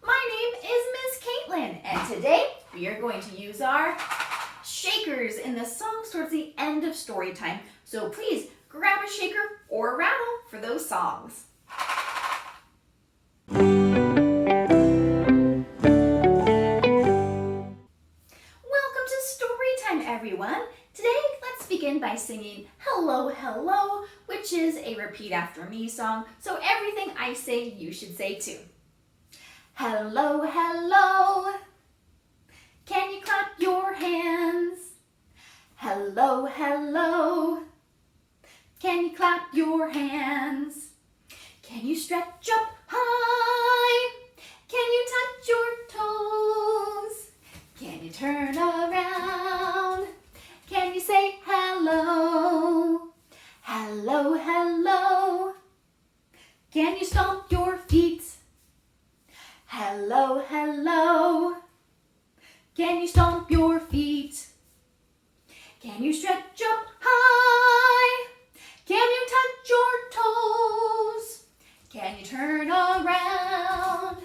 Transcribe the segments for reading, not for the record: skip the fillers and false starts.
My name is Miss Caitlin, and today we are going to use our shakers in the songs towards the end of story time. So please grab a shaker or a rattle for those songs. Welcome to Storytime, everyone. Today, let's begin by singing Hello, Hello, which is a repeat after me song, so everything I say, you should say too. Hello, hello. Can you clap your hands? Hello, hello. Can you clap your hands? Can you stretch up high? Can you touch your toes? Can you turn around? Can you say hello? Hello, hello. Can you stomp your feet? Hello, hello. Can you stomp your feet? Can you stretch up high? Can you touch your toes? Can you turn around?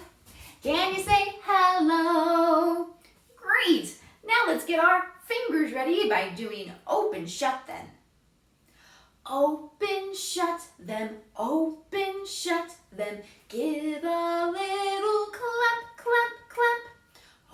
Can you say hello? Great! Now let's get our fingers ready by doing open, shut then. Open, shut them, open, shut them. Give a little clap, clap, clap.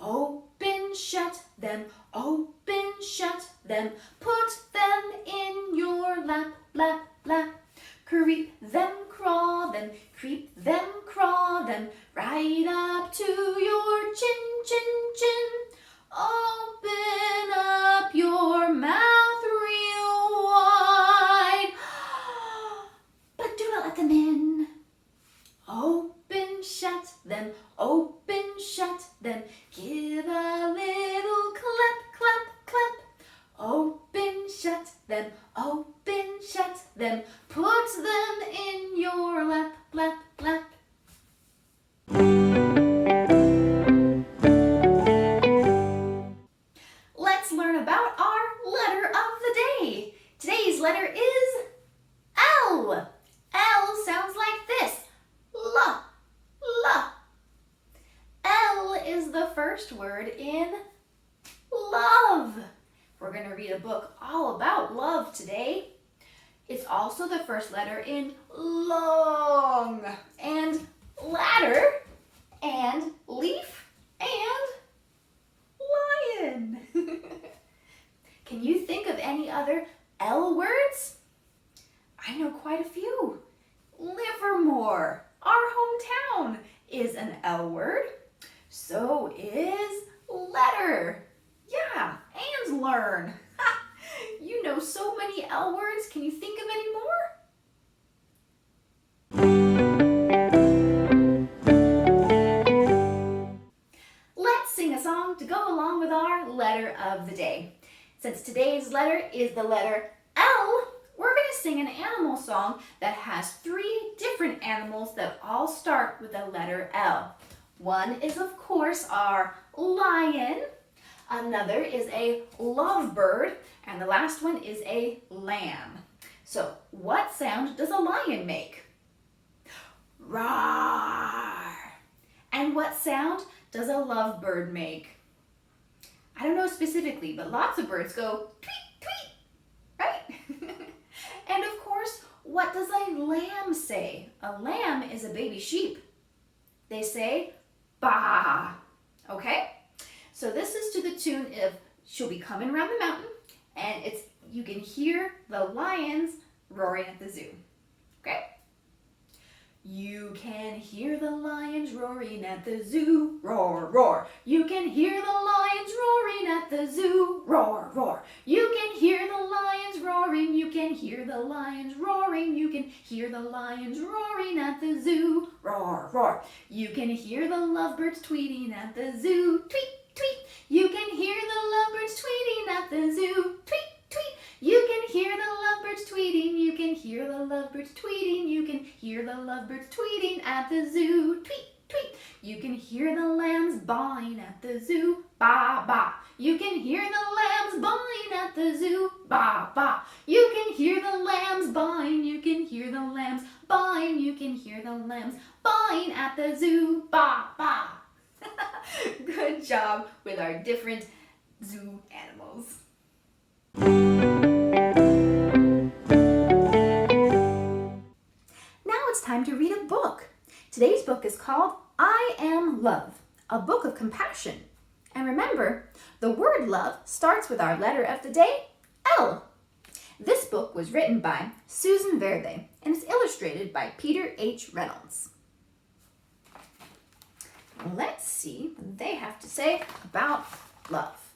Open, shut them, open, shut them. Put them in your lap, lap, lap. Creep them, crawl them, creep them, crawl them. Right up to your chin, chin, chin. Open up your mouth real wide, but do not let them in. Open, shut them, open, shut them. Give a little clap, clap, clap. Open, shut them, open, shut them. Put them in your lap, lap, lap. Let's learn about our letter of the day. Today's letter is L. L sounds like this. L, L. L is the first word in love. We're going to read a book all about love today. It's also the first letter in long and ladder and leaf and lion. Can you think of any other L words? I know quite a few. Livermore, our hometown, is an L word. So is letter. Yeah, and learn. You know so many L words. Can you think of any more? Let's sing a song to go along with our letter of the day. Since today's letter is the letter L, we're going to sing an animal song that has 3 different animals that all start with the letter L. One is, of course, our lion. Another is a lovebird, and the last one is a lamb. So, what sound does a lion make? Roar! And what sound does a lovebird make? I don't know specifically, but lots of birds go tweet, tweet, right? And of course, what does a lamb say? A lamb is a baby sheep. They say, baa, okay? So this is to the tune of She'll Be Coming Around the Mountain, and you can hear the lions roaring at the zoo, okay? You can hear the lions roaring at the zoo, roar, roar. You can hear the lions roaring at the zoo, roar, roar. You can hear the lions roaring, you can hear the lions roaring, you can hear the lions roaring at the zoo, roar, roar. You can hear the lovebirds tweeting at the zoo, tweet, tweet. You can hear the lovebirds tweeting at the zoo, tweet, tweet. You can hear the lovebirds tweeting, you can hear the lovebirds tweeting, you can hear the lovebirds tweeting at the zoo, tweet, tweet. You can hear the lambs baaing at the zoo, baa, baa. You can hear the lambs baaing at the zoo, baa, baa. You can hear the lambs baaing, you can hear the lambs baaing, you can hear the lambs baaing at the zoo, baa, baa. good job with our different zoo animals. Now it's time to read a book. Today's book is called I Am Love, a book of compassion. And remember, the word love starts with our letter of the day, L. This book was written by Susan Verde and is illustrated by Peter H. Reynolds. Let's see what they have to say about love.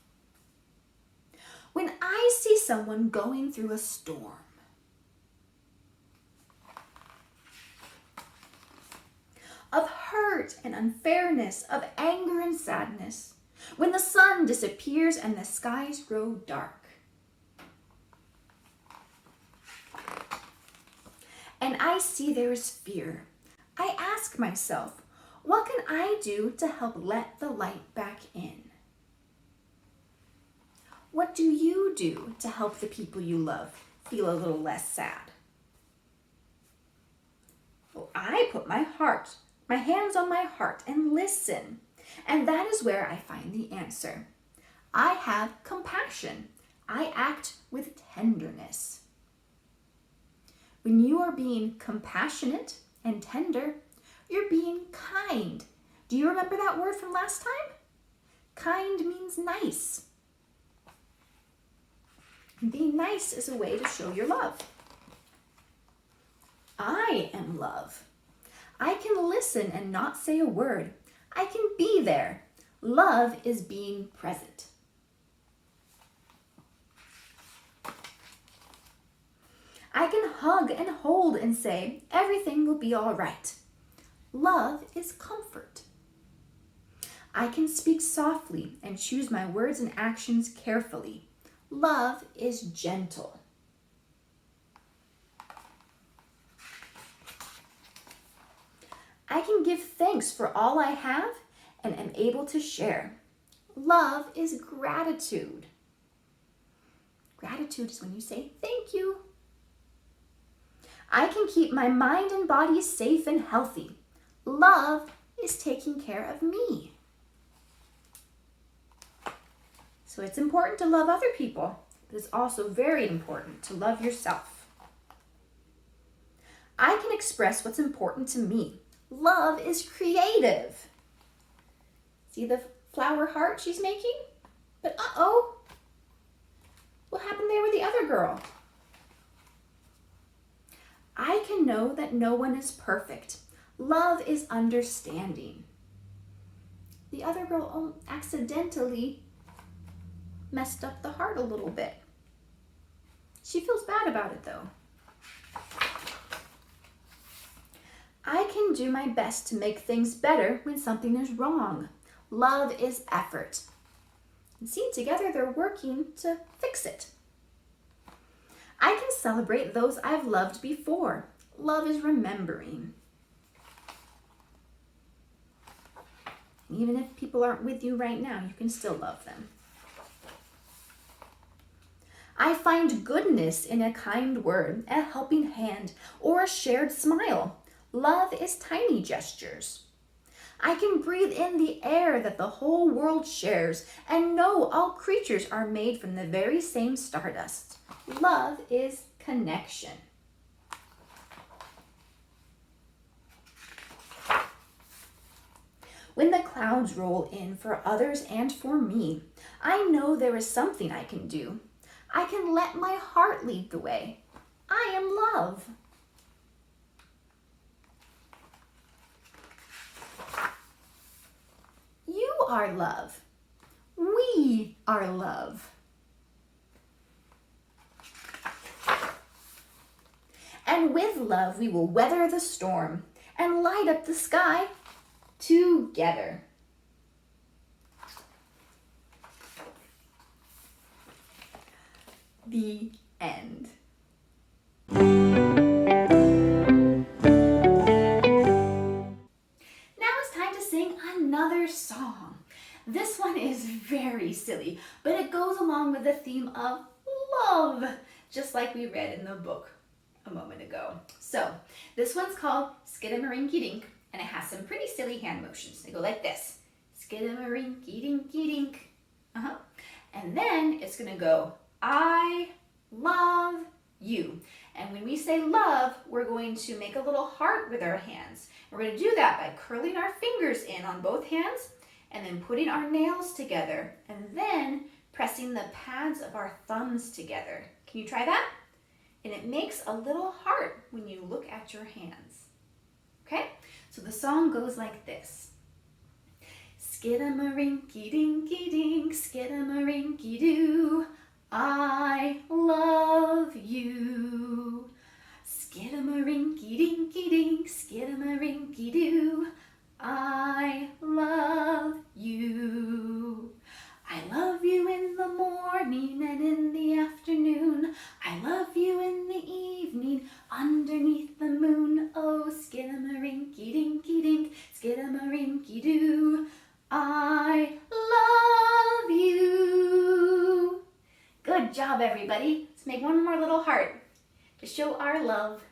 When I see someone going through a storm, of hurt and unfairness, of anger and sadness, when the sun disappears and the skies grow dark, and I see there is fear, I ask myself, what can I do to help let the light back in? What do you do to help the people you love feel a little less sad? Well, I put my hands on my heart and listen. And that is where I find the answer. I have compassion. I act with tenderness. When you are being compassionate and tender, you're being kind. Do you remember that word from last time? Kind means nice. And being nice is a way to show your love. I am love. I can listen and not say a word. I can be there. Love is being present. I can hug and hold and say, everything will be all right. Love is comfort. I can speak softly and choose my words and actions carefully. Love is gentle. I can give thanks for all I have and am able to share. Love is gratitude. Gratitude is when you say thank you. I can keep my mind and body safe and healthy. Love is taking care of me. So it's important to love other people, but it's also very important to love yourself. I can express what's important to me. Love is creative. See the flower heart she's making? But uh-oh, what happened there with the other girl? I can know that no one is perfect. Love is understanding. The other girl accidentally messed up the heart a little bit. She feels bad about it though. I can do my best to make things better when something is wrong. Love is effort. And see, together they're working to fix it. I can celebrate those I've loved before. Love is remembering. Even if people aren't with you right now, you can still love them. I find goodness in a kind word, a helping hand, or a shared smile. Love is tiny gestures. I can breathe in the air that the whole world shares and know all creatures are made from the very same stardust. Love is connection. When the clouds roll in for others and for me, I know there is something I can do. I can let my heart lead the way. I am love. You are love. We are love. And with love, we will weather the storm and light up the sky together. The end. Now it's time to sing another song. This one is very silly, but it goes along with the theme of love, just like we read in the book a moment ago. So this one's called Skidamarink-a-Dink, and it has some pretty silly hand motions. They go like this. Skidamarink-a-Dink-a-Dink. And then it's going to go, I love you. And when we say love, we're going to make a little heart with our hands. We're going to do that by curling our fingers in on both hands and then putting our nails together and then pressing the pads of our thumbs together. Can you try that? And it makes a little heart when you look at your hands. Okay? So the song goes like this. Skidamarink-a-Dink-a-Dink, skidamarink-a-doo, I love you. Skidamarink-a-Dink-a-Dink, skidamarink-a-doo, I love you. I love you in the morning and in the afternoon. I love you in the evening underneath the moon. Oh, skidamarink-a-Dink-a-Dink, skidamarink-a-doo, I love you. Good job, everybody. Let's make one more little heart to show our love.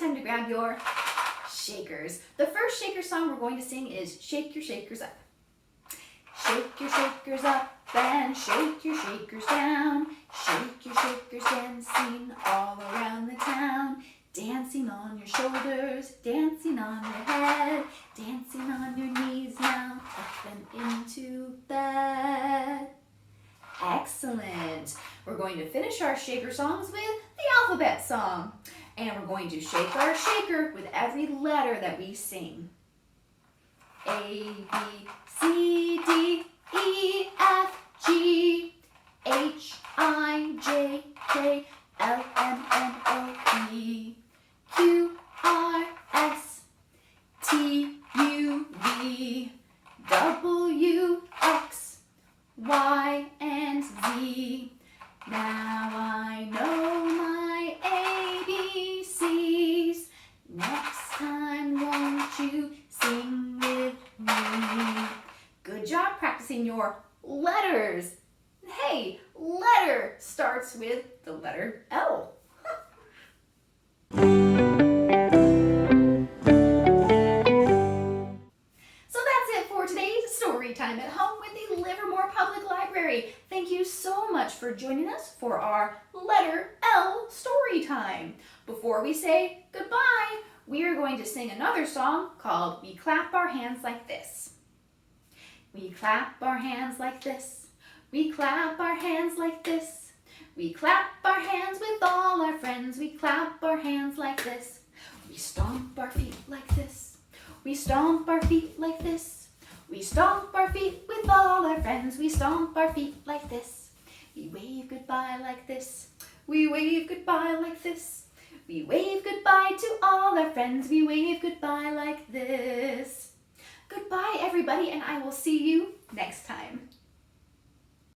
Time to grab your shakers. The first shaker song we're going to sing is Shake Your Shakers Up. Shake your shakers up and shake your shakers down. Shake your shakers dancing all around the town. Dancing on your shoulders, dancing on your head, dancing on your knees now. Tuck them into bed. Excellent. We're going to finish our shaker songs with the alphabet song. And we're going to shake our shaker with every letter that we sing. A, B, C, D, E, F, G, H, I, J, K, L, M, N, O, P, Q, R, S, T, U, V, W, X, Y, and Z. Now I know my ABCs. Next time, won't you sing with me? Good job practicing your letters. Hey, letter starts with the letter L. So that's it for today's story time at home with the Livermore Public Library. Thank you so much for joining us for our letter L story time. Before we say goodbye, we are going to sing another song called We Clap Our Hands Like This. We clap our hands like this. We clap our hands like this. We clap our hands with all our friends. We clap our hands like this. We stomp our feet like this. We stomp our feet like this. We stomp our feet with all our friends. We stomp our feet like this. We wave goodbye like this. We wave goodbye like this. We wave goodbye to all our friends. We wave goodbye like this. Goodbye, everybody, and I will see you next time.